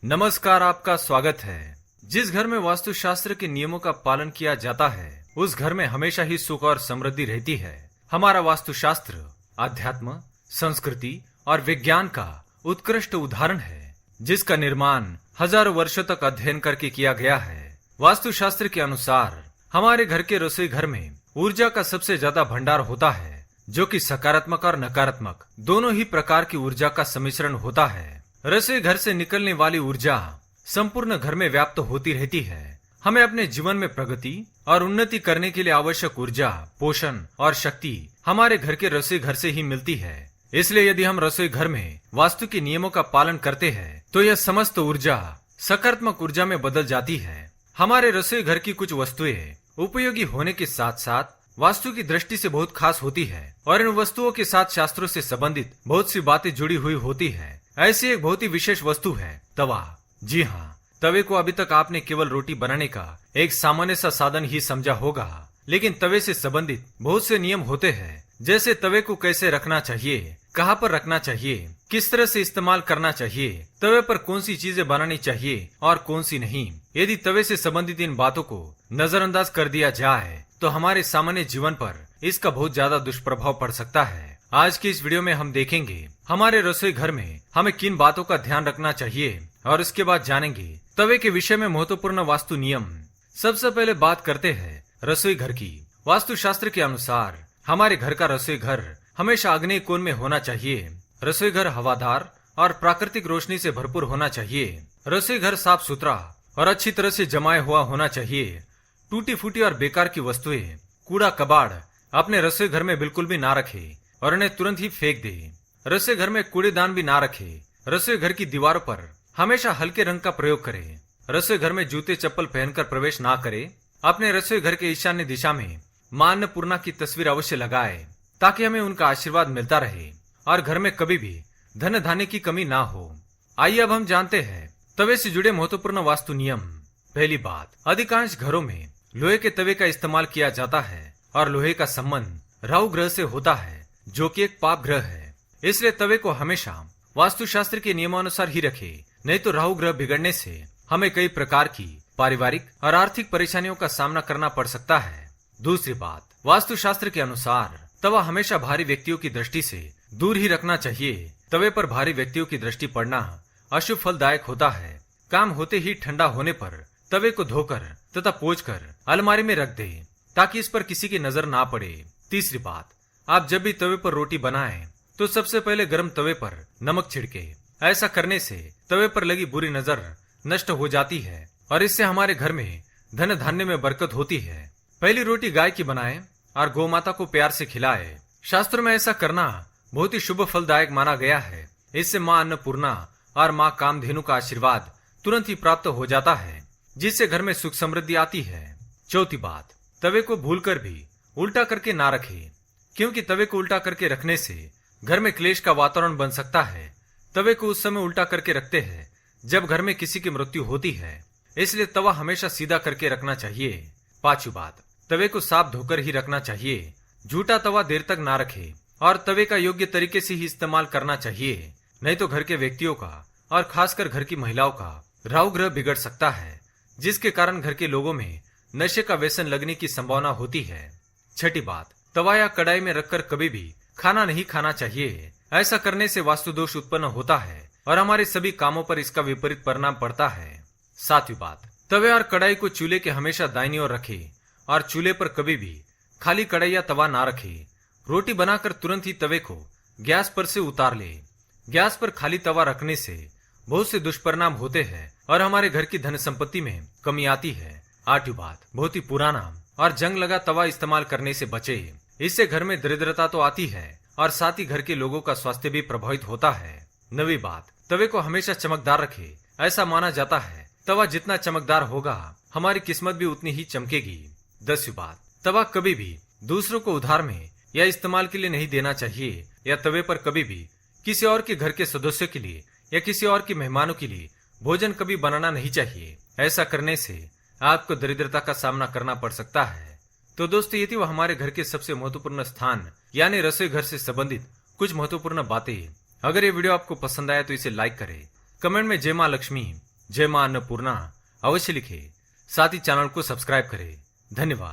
नमस्कार, आपका स्वागत है। जिस घर में वास्तुशास्त्र के नियमों का पालन किया जाता है उस घर में हमेशा ही सुख और समृद्धि रहती है। हमारा वास्तुशास्त्र अध्यात्म, संस्कृति और विज्ञान का उत्कृष्ट उदाहरण है, जिसका निर्माण हजारों वर्षों तक अध्ययन करके किया गया है। वास्तुशास्त्र के अनुसार हमारे घर के रसोई घर में ऊर्जा का सबसे ज्यादा भंडार होता है, जो कि सकारात्मक और नकारात्मक दोनों ही प्रकार की ऊर्जा का सम्मिश्रण होता है। रसोई घर से निकलने वाली ऊर्जा संपूर्ण घर में व्याप्त होती रहती है। हमें अपने जीवन में प्रगति और उन्नति करने के लिए आवश्यक ऊर्जा, पोषण और शक्ति हमारे घर के रसोई घर से ही मिलती है। इसलिए यदि हम रसोई घर में वास्तु के नियमों का पालन करते हैं तो यह समस्त ऊर्जा सकारात्मक ऊर्जा में बदल जाती है। हमारे रसोई घर की कुछ वस्तुएं उपयोगी होने के साथ साथ वास्तु की दृष्टि से बहुत खास होती है और इन वस्तुओं के साथ शास्त्रों से संबंधित बहुत सी बातें जुड़ी हुई होती है। ऐसी एक बहुत ही विशेष वस्तु है तवा। जी हाँ, तवे को अभी तक आपने केवल रोटी बनाने का एक सामान्य सा साधन ही समझा होगा, लेकिन तवे से संबंधित बहुत से नियम होते हैं, जैसे तवे को कैसे रखना चाहिए, कहाँ पर रखना चाहिए, किस तरह से इस्तेमाल करना चाहिए, तवे पर कौन सी चीजें बनानी चाहिए और कौन सी नहीं। यदि तवे से संबंधित इन बातों को नजरअंदाज कर दिया जाए तो हमारे सामान्य जीवन पर इसका बहुत ज्यादा दुष्प्रभाव पड़ सकता है। आज की इस वीडियो में हम देखेंगे हमारे रसोई घर में हमें किन बातों का ध्यान रखना चाहिए और इसके बाद जानेंगे तवे के विषय में महत्वपूर्ण वास्तु नियम। सबसे पहले बात करते हैं रसोई घर की। वास्तुशास्त्र के अनुसार हमारे घर का रसोई घर हमेशा आग्नेय कोण में होना चाहिए। रसोई घर हवादार और प्राकृतिक रोशनी से भरपूर होना चाहिए। रसोई घर साफ सुथरा और अच्छी तरह से जमाया हुआ होना चाहिए। टूटी फूटी और बेकार की वस्तुएं, कूड़ा कबाड़ अपने रसोई घर में बिल्कुल भी ना रखे और उन्हें तुरंत ही फेंक दे। रसोई घर में कूड़ेदान भी ना रखे। रसोई घर की दीवारों पर हमेशा हल्के रंग का प्रयोग करें। रसोई घर में जूते चप्पल पहनकर प्रवेश ना करें। अपने रसोई घर के ईशान्य दिशा में मां अन्नपूर्णा की तस्वीर अवश्य लगाए, ताकि हमें उनका आशीर्वाद मिलता रहे और घर में कभी भी धन धान्य की कमी ना हो। आइए अब हम जानते हैं तवे से जुड़े महत्वपूर्ण वास्तु नियम। पहली बात, अधिकांश घरों में लोहे के तवे का इस्तेमाल किया जाता है और लोहे का संबंध राहु ग्रह से होता है, जो कि एक पाप ग्रह है। इसलिए तवे को हमेशा वास्तुशास्त्र के नियमानुसार ही रखे, नहीं तो राहु ग्रह बिगड़ने से हमें कई प्रकार की पारिवारिक और आर्थिक परेशानियों का सामना करना पड़ सकता है। दूसरी बात, वास्तुशास्त्र के अनुसार तवा हमेशा भारी व्यक्तियों की दृष्टि से दूर ही रखना चाहिए। तवे पर भारी व्यक्तियों की दृष्टि पड़ना अशुभ फलदायक होता है। काम होते ही ठंडा होने पर तवे को धोकर तथा पोंछकर अलमारी में रख दे, ताकि इस पर किसी की नजर ना पड़े। तीसरी बात, आप जब भी तवे पर रोटी बनाएं तो सबसे पहले गर्म तवे पर नमक छिड़के। ऐसा करने से तवे पर लगी बुरी नजर नष्ट हो जाती है और इससे हमारे घर में धन धान्य में बरकत होती है। पहली रोटी गाय की बनाएं और गौ माता को प्यार से खिलाएं। शास्त्रों में ऐसा करना बहुत ही शुभ फलदायक माना गया है। इससे मां अन्नपूर्णा और मां कामधेनु का आशीर्वाद तुरंत ही प्राप्त हो जाता है, जिससे घर में सुख समृद्धि आती है। चौथी बात, तवे को भूलकर भी उल्टा करके ना रखें, क्योंकि तवे को उल्टा करके रखने से घर में क्लेश का वातावरण बन सकता है। तवे को उस समय उल्टा करके रखते हैं जब घर में किसी की मृत्यु होती है, इसलिए तवा हमेशा सीधा करके रखना चाहिए। पांचवी बात, तवे को साफ धोकर ही रखना चाहिए। झूठा तवा देर तक ना रखे और तवे का योग्य तरीके से ही इस्तेमाल करना चाहिए, नहीं तो घर के व्यक्तियों का और खासकर घर की महिलाओं का राहु ग्रह बिगड़ सकता है, जिसके कारण घर के लोगों में नशे का व्यसन लगने की संभावना होती है। छठी बात, तवा या कढ़ाई में रखकर कभी भी खाना नहीं खाना चाहिए। ऐसा करने से वास्तु दोष उत्पन्न होता है और हमारे सभी कामों पर इसका विपरीत परिणाम पड़ता है। सातवीं बात, तवे और कढ़ाई को चूल्हे के हमेशा दाहिनी ओर रखे और चूल्हे पर कभी भी खाली कढ़ाई या तवा ना रखे। रोटी बनाकर तुरंत ही तवे को गैस पर से उतार ले। गैस पर खाली तवा रखने से बहुत से दुष्परिणाम होते हैं और हमारे घर की धन संपत्ति में कमी आती है। आठवीं बात, बहुत ही पुराना और जंग लगा तवा इस्तेमाल करने से बचे। इससे घर में दरिद्रता तो आती है और साथ ही घर के लोगों का स्वास्थ्य भी प्रभावित होता है। नवीं बात, तवे को हमेशा चमकदार रखे। ऐसा माना जाता है तवा जितना चमकदार होगा हमारी किस्मत भी उतनी ही चमकेगी। 10वीं बात, तवा कभी भी दूसरों को उधार में या इस्तेमाल के लिए नहीं देना चाहिए या तवे पर कभी भी किसी और के घर के सदस्यों के लिए या किसी और के मेहमानों के लिए भोजन कभी बनाना नहीं चाहिए। ऐसा करने से आपको दरिद्रता का सामना करना पड़ सकता है। तो दोस्तों, ये थी वो हमारे घर के सबसे महत्वपूर्ण स्थान यानी रसोई घर से संबंधित कुछ महत्वपूर्ण बातें। अगर ये वीडियो आपको पसंद आया तो इसे लाइक करें, कमेंट में जय मां लक्ष्मी जय मां अन्नपूर्णा अवश्य लिखें। साथ ही चैनल को सब्सक्राइब करें। धन्यवाद।